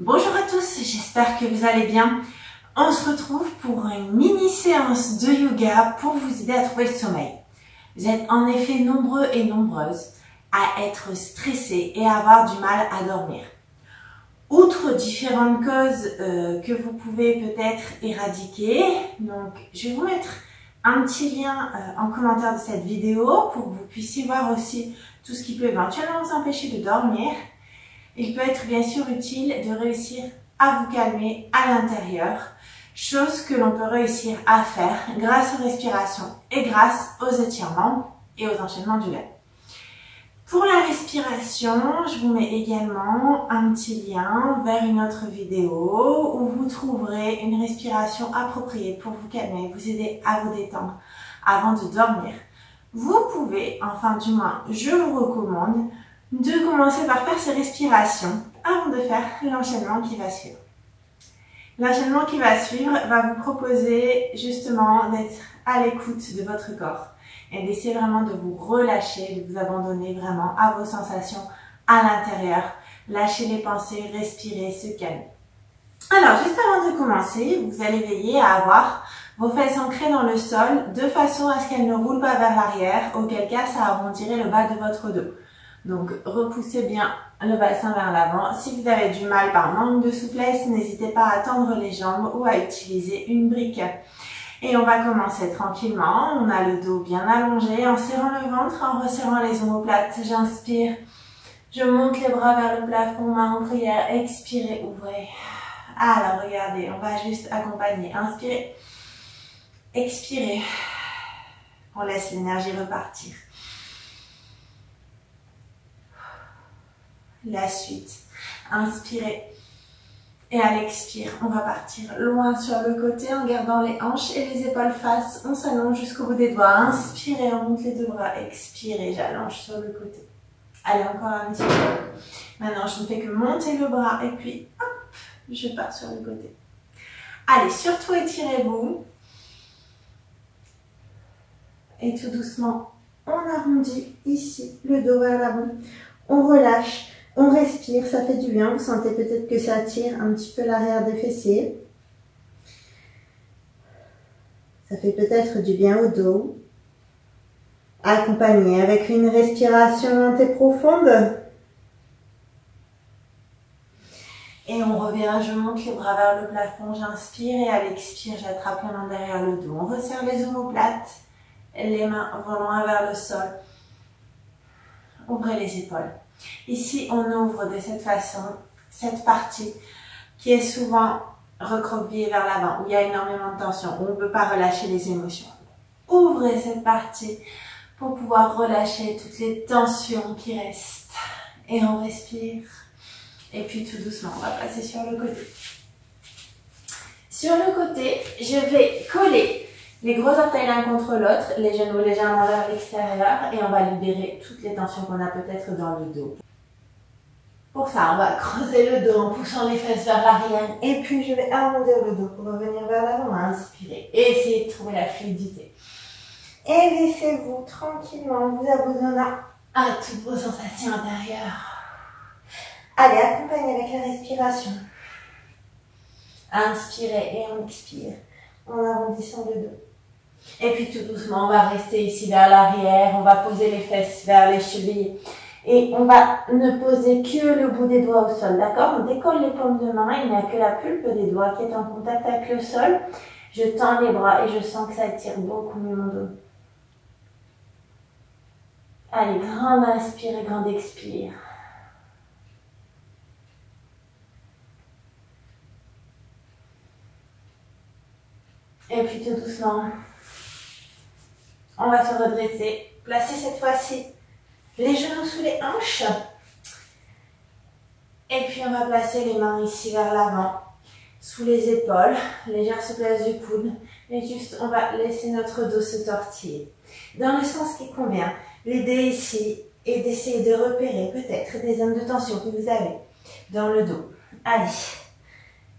Bonjour à tous, j'espère que vous allez bien. On se retrouve pour une mini séance de yoga pour vous aider à trouver le sommeil. Vous êtes en effet nombreux et nombreuses à être stressés et à avoir du mal à dormir. Outre différentes causes que vous pouvez peut-être éradiquer, donc je vais vous mettre un petit lien en commentaire de cette vidéo pour que vous puissiez voir aussi tout ce qui peut éventuellement vous empêcher de dormir. Il peut être bien sûr utile de réussir à vous calmer à l'intérieur, chose que l'on peut réussir à faire grâce aux respirations et grâce aux étirements et aux enchaînements du lait. Pour la respiration, je vous mets également un petit lien vers une autre vidéo où vous trouverez une respiration appropriée pour vous calmer, vous aider à vous détendre avant de dormir. Vous pouvez, enfin du moins je vous recommande, de commencer par faire ces respirations avant de faire l'enchaînement qui va suivre. L'enchaînement qui va suivre va vous proposer justement d'être à l'écoute de votre corps et d'essayer vraiment de vous relâcher, de vous abandonner vraiment à vos sensations à l'intérieur. Lâcher les pensées, respirer, se calmer. Alors, juste avant de commencer, vous allez veiller à avoir vos fesses ancrées dans le sol de façon à ce qu'elles ne roulent pas vers l'arrière, auquel cas ça arrondirait le bas de votre dos. Donc, repoussez bien le bassin vers l'avant. Si vous avez du mal par manque de souplesse, n'hésitez pas à tendre les jambes ou à utiliser une brique. Et on va commencer tranquillement. On a le dos bien allongé, en serrant le ventre, en resserrant les omoplates. J'inspire, je monte les bras vers le plafond, main en prière. Expirez, ouvrez. Alors, regardez, on va juste accompagner. Inspirez, expirez. On laisse l'énergie repartir. La suite, inspirez et à l'expire, on va partir loin sur le côté en gardant les hanches et les épaules face. On s'allonge jusqu'au bout des doigts. Inspirez, on monte les deux bras. Expirez, j'allonge sur le côté. Allez, encore un petit peu. Maintenant, je ne fais que monter le bras et puis hop, je pars sur le côté. Allez, surtout étirez-vous. Et tout doucement, on arrondit ici le dos vers l'avant. On relâche. On respire, ça fait du bien. Vous sentez peut-être que ça tire un petit peu l'arrière des fessiers. Ça fait peut-être du bien au dos. Accompagné avec une respiration lente et profonde. Et on revient, je monte les bras vers le plafond, j'inspire et à l'expire, j'attrape la main derrière le dos. On resserre les omoplates, les mains vont loin vers le sol. Ouvrez les épaules. Ici, on ouvre de cette façon cette partie qui est souvent recroquevillée vers l'avant, où il y a énormément de tension, où on ne peut pas relâcher les émotions. Ouvrez cette partie pour pouvoir relâcher toutes les tensions qui restent. Et on respire. Et puis tout doucement, on va passer sur le côté. Sur le côté, je vais coller les gros orteils l'un contre l'autre, les genoux légèrement vers l'extérieur et on va libérer toutes les tensions qu'on a peut-être dans le dos. Pour ça, on va creuser le dos en poussant les fesses vers l'arrière et puis je vais arrondir le dos pour revenir vers l'avant, inspirer et essayer de trouver la fluidité. Et laissez-vous tranquillement vous abandonner à toutes vos sensations intérieures. Allez, accompagnez avec la respiration. Inspirez et on expire en arrondissant le dos. Et puis tout doucement, on va rester ici vers l'arrière, on va poser les fesses vers les chevilles et on va ne poser que le bout des doigts au sol, d'accord? On décolle les paumes de main, il n'y a que la pulpe des doigts qui est en contact avec le sol. Je tends les bras et je sens que ça étire beaucoup mieux mon dos. Allez, grande inspire et grande expire. Et puis tout doucement, on va se redresser, placer cette fois-ci les genoux sous les hanches. Et puis on va placer les mains ici vers l'avant, sous les épaules, légère souplesse du coude. Et juste, on va laisser notre dos se tortiller dans le sens qui convient. L'idée ici est d'essayer de repérer peut-être des zones de tension que vous avez dans le dos. Allez,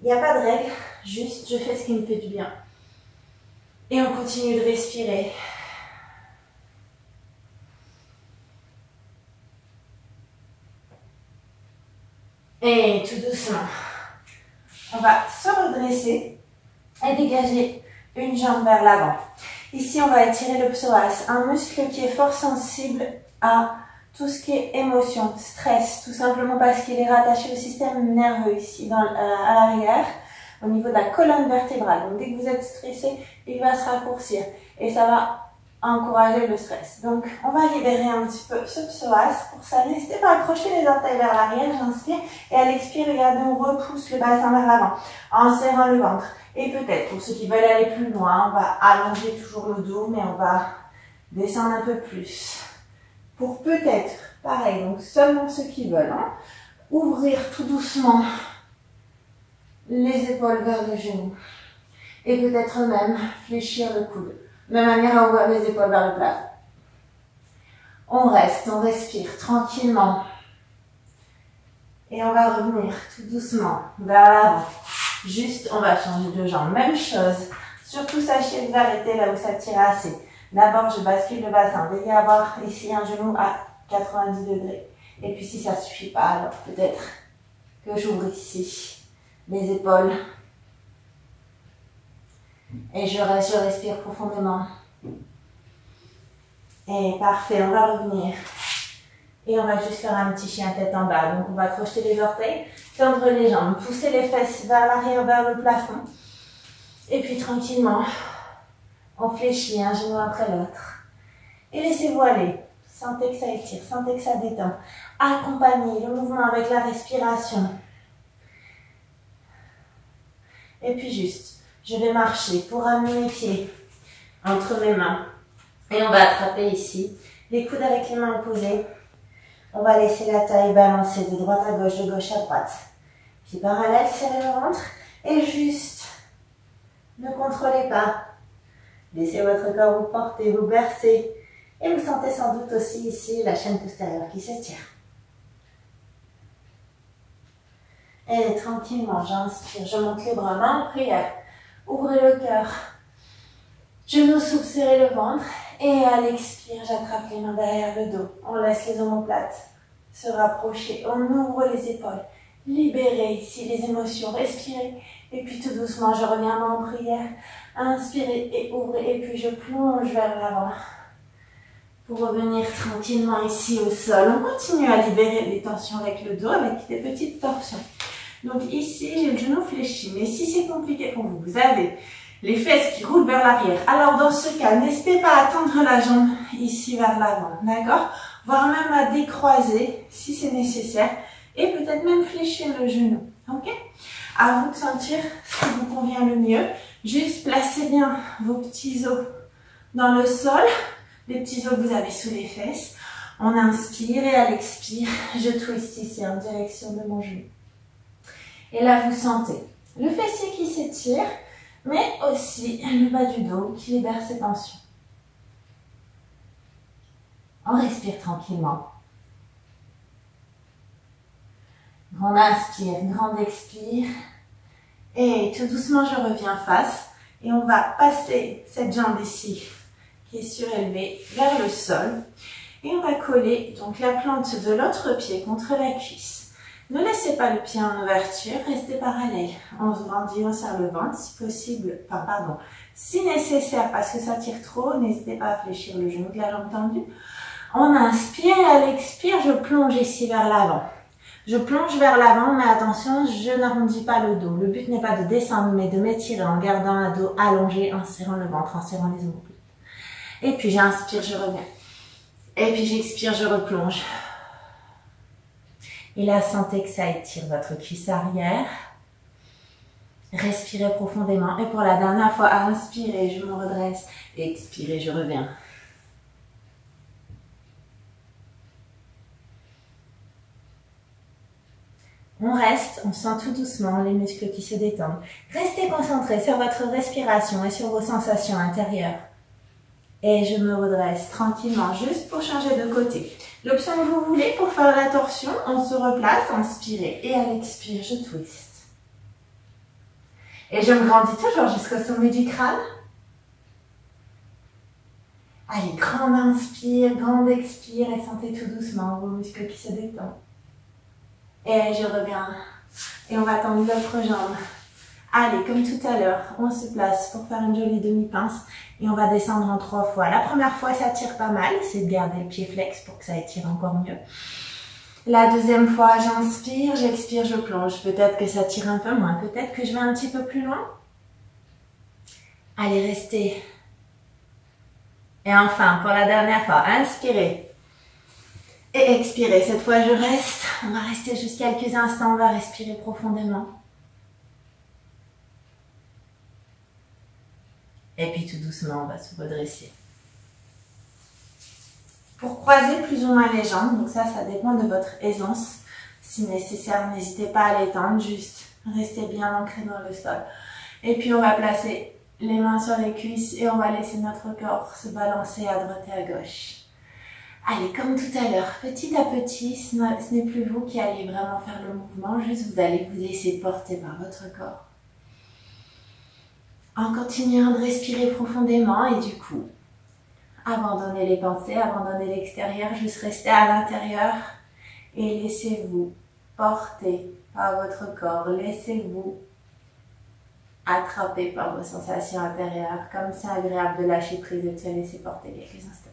il n'y a pas de règle, juste je fais ce qui me fait du bien. Et on continue de respirer. Et tout doucement, on va se redresser et dégager une jambe vers l'avant. Ici, on va étirer le psoas, un muscle qui est fort sensible à tout ce qui est émotion, stress, tout simplement parce qu'il est rattaché au système nerveux ici, à l'arrière, au niveau de la colonne vertébrale. Donc, dès que vous êtes stressé, il va se raccourcir et ça va encourager le stress. Donc, on va libérer un petit peu ce psoas. Pour ça, n'hésitez pas à accrocher les orteils vers l'arrière, j'inspire, et à l'expire, regardez, on repousse le bassin vers l'avant, en serrant le ventre. Et peut-être, pour ceux qui veulent aller plus loin, on va allonger toujours le dos, mais on va descendre un peu plus. Pour peut-être, pareil, donc seulement ceux qui veulent, hein, ouvrir tout doucement les épaules vers le genou. Et peut-être même fléchir le coude. De manière à ouvrir les épaules vers le plafond. On reste, on respire tranquillement. Et on va revenir tout doucement vers l'avant. Juste, on va changer de jambe. Même chose. Surtout, sachez vous arrêter là où ça tire assez. D'abord, je bascule le bassin. Dès qu'il y a avoir ici un genou à 90 degrés. Et puis, si ça ne suffit pas, alors peut-être que j'ouvre ici les épaules. Et je respire profondément. Et parfait, on va revenir. Et on va juste faire un petit chien tête en bas. Donc on va crocheter les orteils, tendre les jambes, pousser les fesses vers l'arrière, vers le plafond. Et puis tranquillement, on fléchit un genou après l'autre. Et laissez-vous aller. Sentez que ça étire, sentez que ça détend. Accompagnez le mouvement avec la respiration. Et puis juste, je vais marcher pour amener mes pieds entre mes mains. Et on va attraper ici les coudes avec les mains opposées. On va laisser la taille balancer de droite à gauche, de gauche à droite. Pieds parallèles, serrez le ventre. Et juste, ne contrôlez pas. Laissez votre corps vous porter, vous bercer. Et vous sentez sans doute aussi ici la chaîne postérieure qui s'étire. Et tranquillement, j'inspire, je monte les bras, main en prière. Ouvrez le cœur. Genoux souples, serrez le ventre. Et à l'expire, j'attrape les mains derrière le dos. On laisse les omoplates se rapprocher. On ouvre les épaules. Libérez ici les émotions. Respirez. Et puis tout doucement, je reviens main en prière. Inspirez et ouvrez. Et puis je plonge vers l'avant. Pour revenir tranquillement ici au sol. On continue à libérer les tensions avec le dos, avec des petites torsions. Donc ici, j'ai le genou fléchi. Mais si c'est compliqué pour vous, vous avez les fesses qui roulent vers l'arrière. Alors dans ce cas, n'hésitez pas à tendre la jambe ici vers l'avant, d'accord? Voire même à décroiser si c'est nécessaire. Et peut-être même fléchir le genou, ok? À vous de sentir ce qui vous convient le mieux. Juste placez bien vos petits os dans le sol. Les petits os que vous avez sous les fesses. On inspire et à l'expire, je twist ici en direction de mon genou. Et là, vous sentez le fessier qui s'étire, mais aussi le bas du dos qui libère ses tensions. On respire tranquillement. Grande inspire, grande expire. Et tout doucement, je reviens face. Et on va passer cette jambe ici, qui est surélevée, vers le sol. Et on va coller donc la plante de l'autre pied contre la cuisse. Ne laissez pas le pied en ouverture, restez parallèle. On se grandit, on serre le ventre, si possible, si nécessaire, parce que ça tire trop, n'hésitez pas à fléchir le genou de la jambe tendue. On inspire et à l'expire, je plonge ici vers l'avant. Je plonge vers l'avant, mais attention, je n'arrondis pas le dos. Le but n'est pas de descendre, mais de m'étirer en gardant un dos allongé, en serrant le ventre, en serrant les omoplates. Et puis j'inspire, je reviens. Et puis j'expire, je replonge. Et là, sentez que ça étire votre cuisse arrière. Respirez profondément. Et pour la dernière fois, inspirez, je me redresse. Expirez, je reviens. On reste, on sent tout doucement les muscles qui se détendent. Restez concentrés sur votre respiration et sur vos sensations intérieures. Et je me redresse tranquillement, juste pour changer de côté. L'option que vous voulez pour faire la torsion, on se replace, inspirez. Et à l'expire, je twist. Et je me grandis toujours jusqu'au sommet du crâne. Allez, grande inspire, grande expire et sentez tout doucement vos muscles qui se détendent. Et je reviens. Et on va tendre l'autre jambe Allez, comme tout à l'heure, on se place pour faire une jolie demi-pince et on va descendre en 3 fois. La première fois, ça tire pas mal, c'est de garder le pied flex pour que ça étire encore mieux. La deuxième fois, j'inspire, j'expire, je plonge. Peut-être que ça tire un peu moins, peut-être que je vais un petit peu plus loin. Allez, restez. Et enfin, pour la dernière fois, inspirez. Et expirez. Cette fois, je reste. On va rester juste quelques instants, on va respirer profondément. Et puis tout doucement, on va se redresser. Pour croiser plus ou moins les jambes, donc ça dépend de votre aisance. Si nécessaire, n'hésitez pas à les tendre, juste restez bien ancré dans le sol. Et puis on va placer les mains sur les cuisses et on va laisser notre corps se balancer à droite et à gauche. Allez, comme tout à l'heure, petit à petit, ce n'est plus vous qui allez vraiment faire le mouvement, juste vous allez vous laisser porter par votre corps. En continuant de respirer profondément et du coup, abandonnez les pensées, abandonnez l'extérieur, juste restez à l'intérieur et laissez-vous porter par votre corps. Laissez-vous attraper par vos sensations intérieures. Comme c'est agréable de lâcher prise et de se laisser porter quelques instants.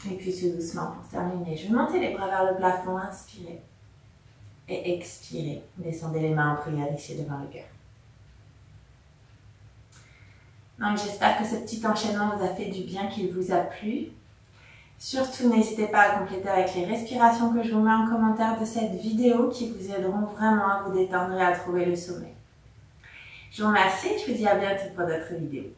Et puis tout doucement pour terminer, je vais monter les bras vers le plafond, inspirez. Et expirez. Descendez les mains en prière ici devant le cœur. Donc j'espère que ce petit enchaînement vous a fait du bien, qu'il vous a plu. Surtout n'hésitez pas à compléter avec les respirations que je vous mets en commentaire de cette vidéo qui vous aideront vraiment à vous détendre et à trouver le sommeil. Je vous remercie et je vous dis à bientôt pour d'autres vidéos.